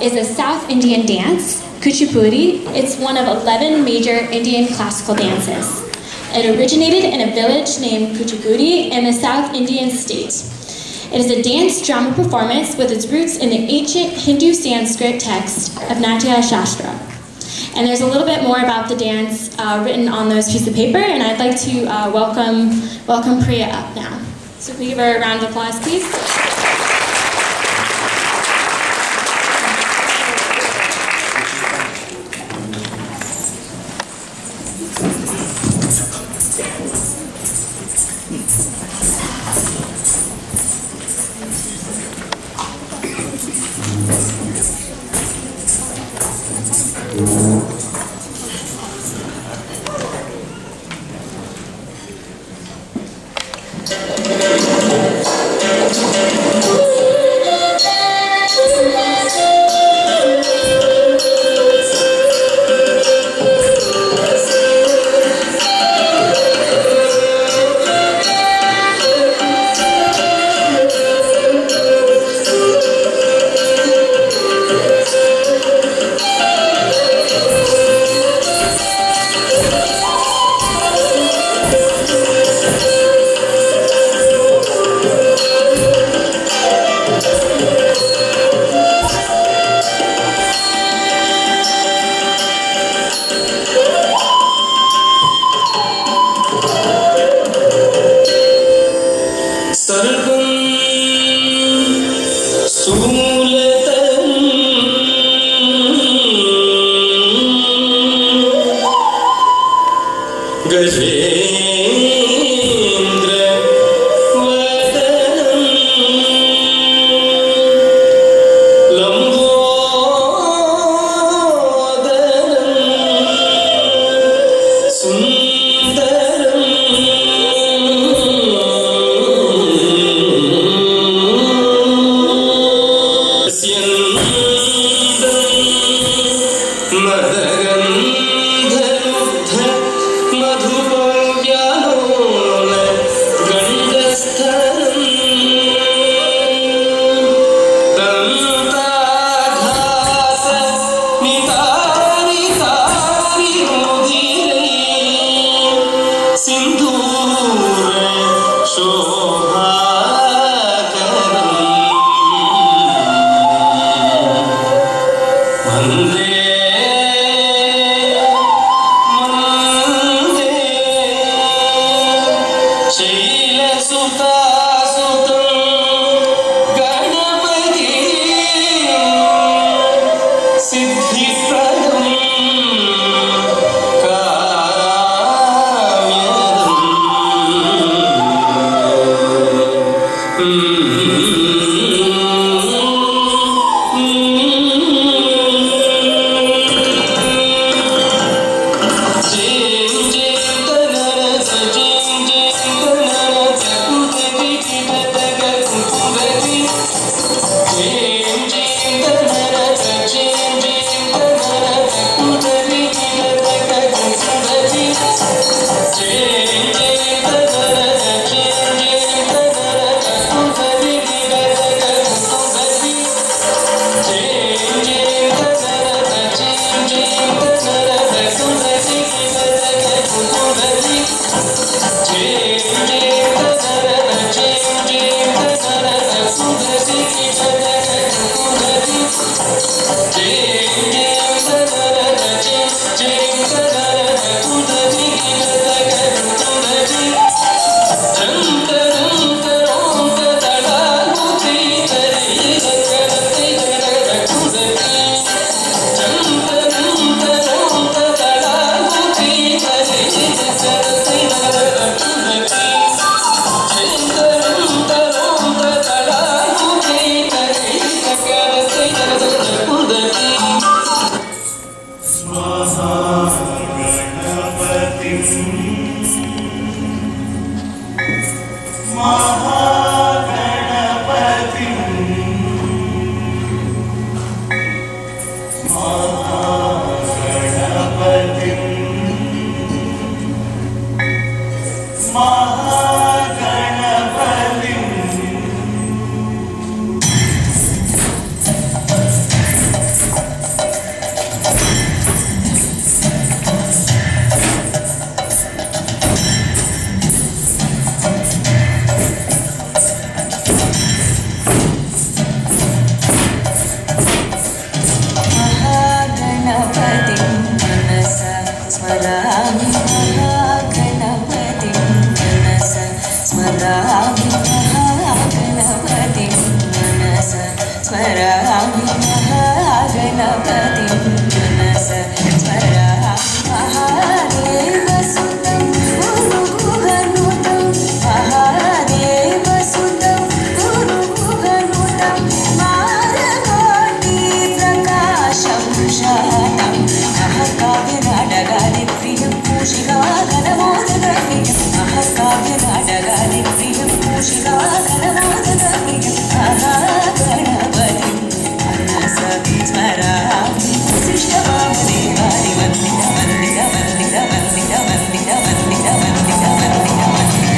is a South Indian dance, Kuchipudi. It's one of 11 major Indian classical dances. It originated in a village named Kuchipudi in the South Indian state. It is a dance drama performance with its roots in the ancient Hindu Sanskrit text of Natya Shastra. And there's a little bit more about the dance written on those pieces of paper, and I'd like to welcome Priya up now. So can we give her a round of applause, please? स्मरामि महागणपतिं मनसा स्मरामि महागणपतिं मनसा स्मरामि महागणपतिं मनसा स्मरामि महादेवसुतं गुरुगुहनुतं महादेवसुतं गुरुगुहनुतं मारकोटिप्रकाशं शातं महाकाव्यनाटकादिप्रियं मूषिकागणमोदकप्रियं महाकाव्यनाटकादिप्रियं मूषिकागणमोदकप्रियं महागणपतिं मनसा स्मरामि वसिष्ठवामदेवादि वन्दित वन्दित वन्दित वन्दित वन्दित वन्दित वन्दित वन्दित वन्दित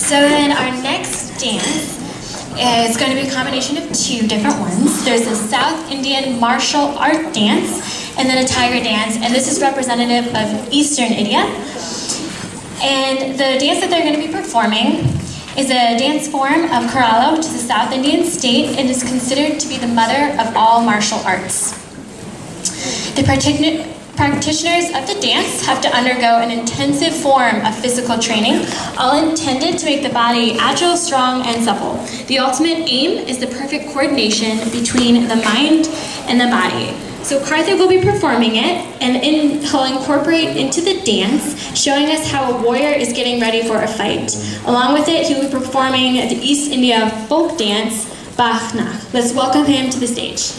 So then our next dance is going to be a combination of two different ones. There's a South Indian martial art dance and then a tiger dance, and this is representative of Eastern India. And the dance that they're going to be performing is a dance form of Kerala, which is a South Indian state and is considered to be the mother of all martial arts. The practitioners of the dance have to undergo an intensive form of physical training, all intended to make the body agile, strong, and supple. The ultimate aim is the perfect coordination between the mind and the body. So Karthik will be performing it, and he'll incorporate into the dance, showing us how a warrior is getting ready for a fight. Along with it, he will be performing the East India folk dance, Bhangra. Let's welcome him to the stage.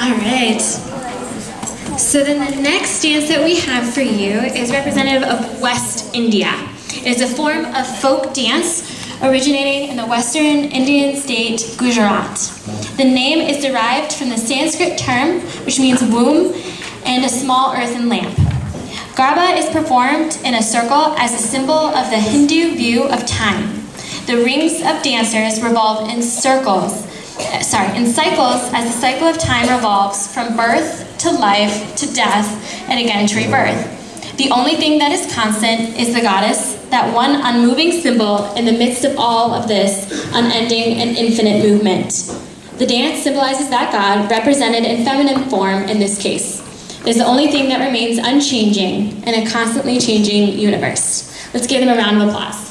All right. So then the next dance that we have for you is representative of West India. It is a form of folk dance originating in the western Indian state Gujarat. The name is derived from the Sanskrit term which means womb and a small earthen lamp. Garba is performed in a circle as a symbol of the Hindu view of time. The rings of dancers revolve in cycles as the cycle of time revolves from birth to life to death and again to rebirth. The only thing that is constant is the goddess, that one unmoving symbol in the midst of all of this unending and infinite movement. The dance symbolizes that God, represented in feminine form in this case. It is the only thing that remains unchanging in a constantly changing universe. Let's give them a round of applause.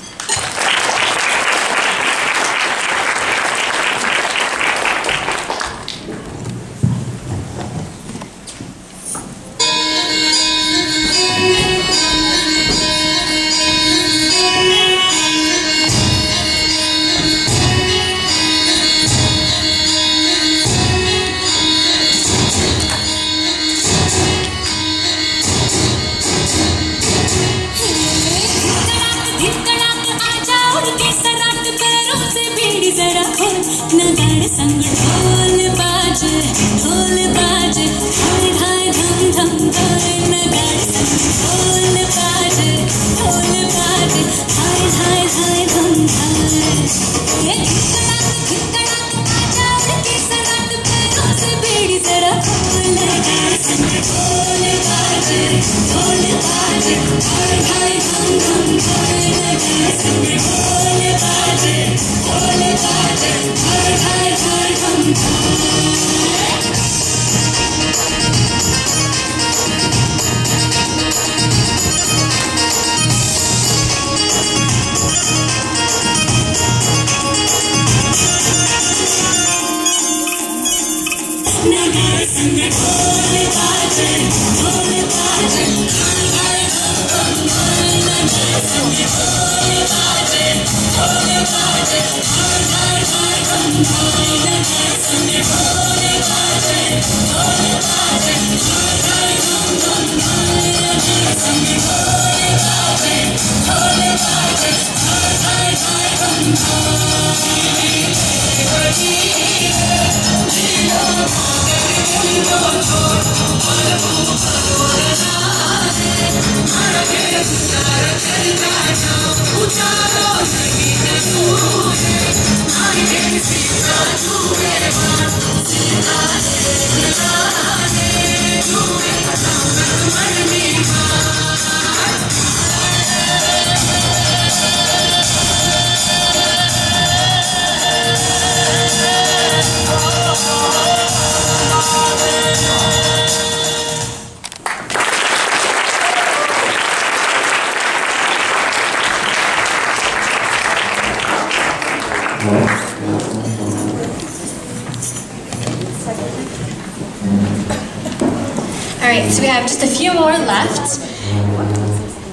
Alright, so we have just a few more left.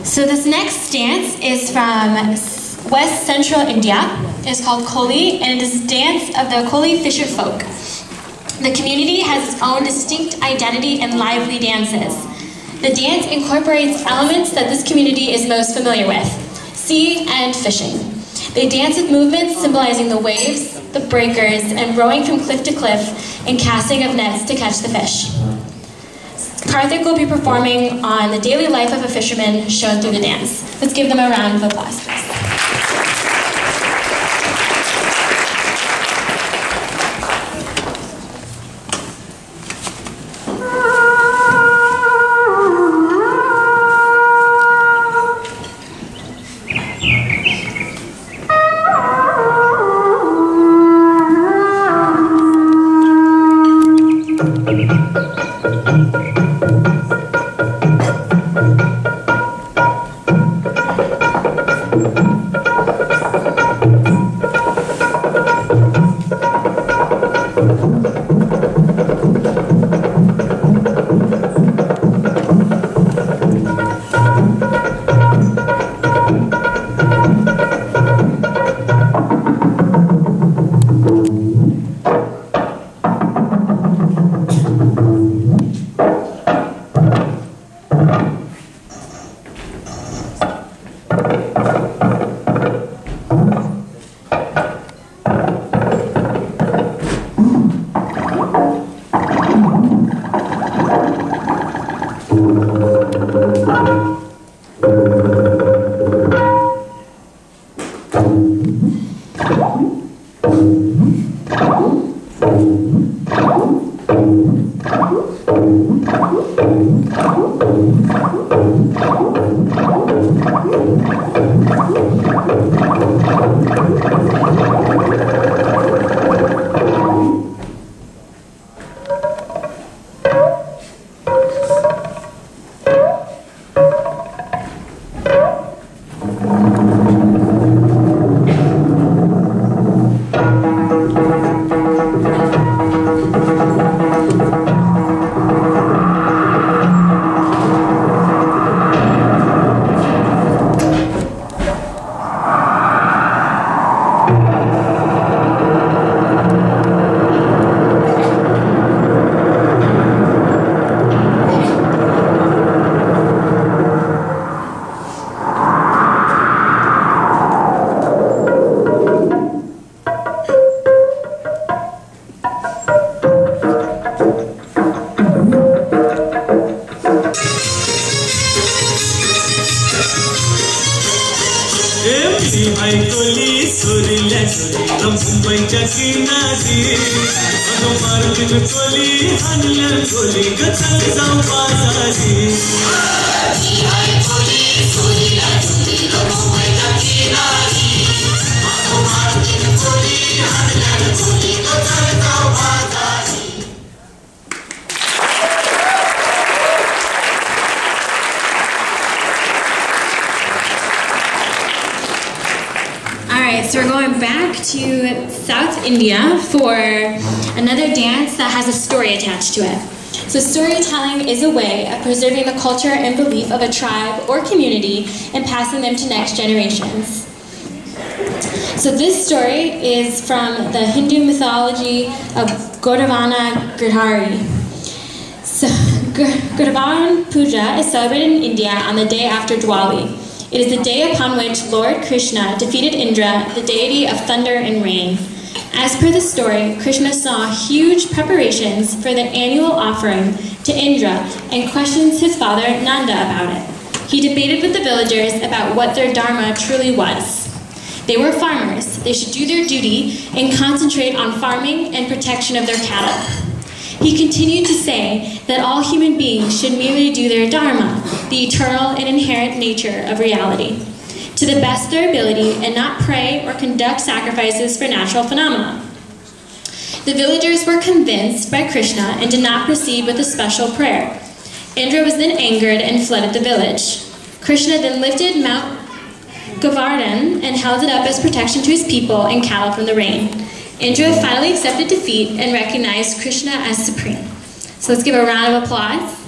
So this next dance is from West Central India. It is called Koli, and it is a dance of the Koli fisher folk. The community has its own distinct identity and lively dances. The dance incorporates elements that this community is most familiar with: sea and fishing. They dance with movements symbolizing the waves, the breakers, and rowing from cliff to cliff and casting of nets to catch the fish. Karthik will be performing on the daily life of a fisherman shown through the dance. Let's give them a round of applause, please. Koli, Surila, Surila, Mumbai Chakinadi. Ano Martin Koli, Hanla Koli, Gatal Zampazadi. Koli, Surila, Surila, Mumbai Chakinadi. Ano Martin Koli, Hanla Koli, Gatal Zampazadi. So we're going back to South India for another dance that has a story attached to it. So storytelling is a way of preserving the culture and belief of a tribe or community and passing them to next generations. So this story is from the Hindu mythology of Govardhana Giridhari. So Govardhana Puja is celebrated in India on the day after Diwali. It is the day upon which Lord Krishna defeated Indra, the deity of thunder and rain. As per the story, Krishna saw huge preparations for the annual offering to Indra and questions his father Nanda about it. He debated with the villagers about what their dharma truly was. They were farmers. They should do their duty and concentrate on farming and protection of their cattle. He continued to say that all human beings should merely do their dharma, the eternal and inherent nature of reality, to the best of their ability and not pray or conduct sacrifices for natural phenomena. The villagers were convinced by Krishna and did not proceed with a special prayer. Indra was then angered and fled the village. Krishna then lifted Mount Govardhan and held it up as protection to his people and cattle from the rain. Indra finally accepted defeat and recognized Krishna as supreme. So let's give a round of applause.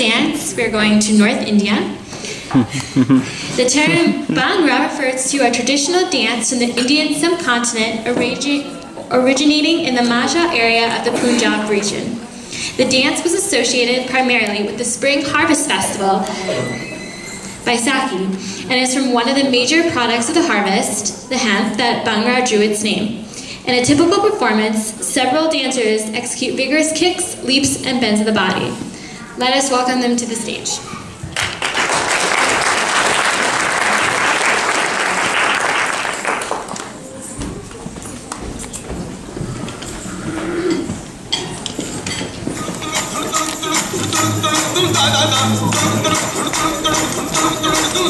dance, we're going to North India. The term Bhangra refers to a traditional dance from the Indian subcontinent originating in the Majha area of the Punjab region. The dance was associated primarily with the spring harvest festival, Baisakhi, and is from one of the major products of the harvest, the hemp, that Bhangra drew its name. In a typical performance, several dancers execute vigorous kicks, leaps, and bends of the body. Let us welcome them to the stage.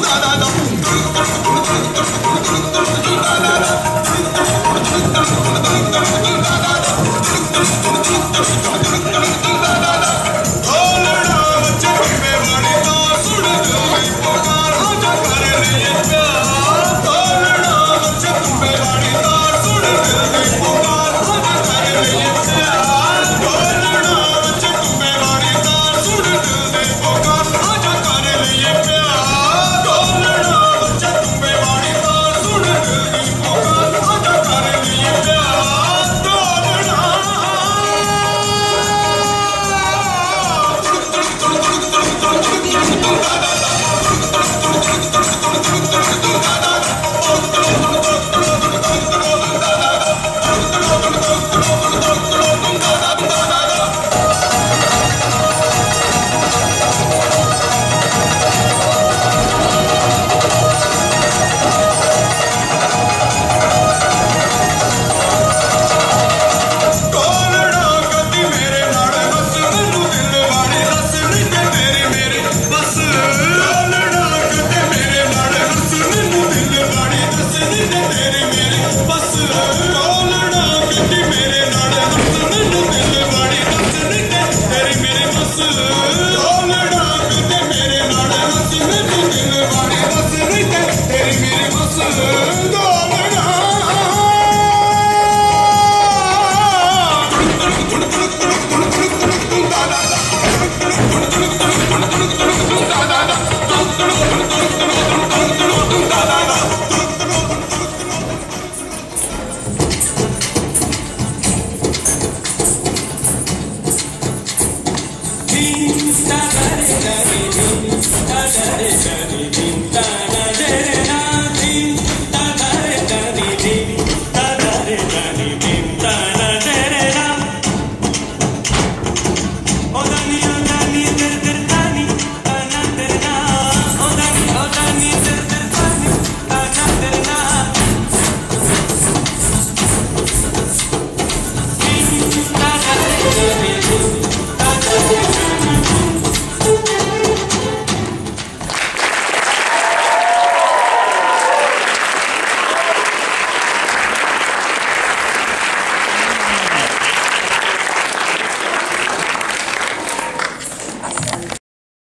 Da da da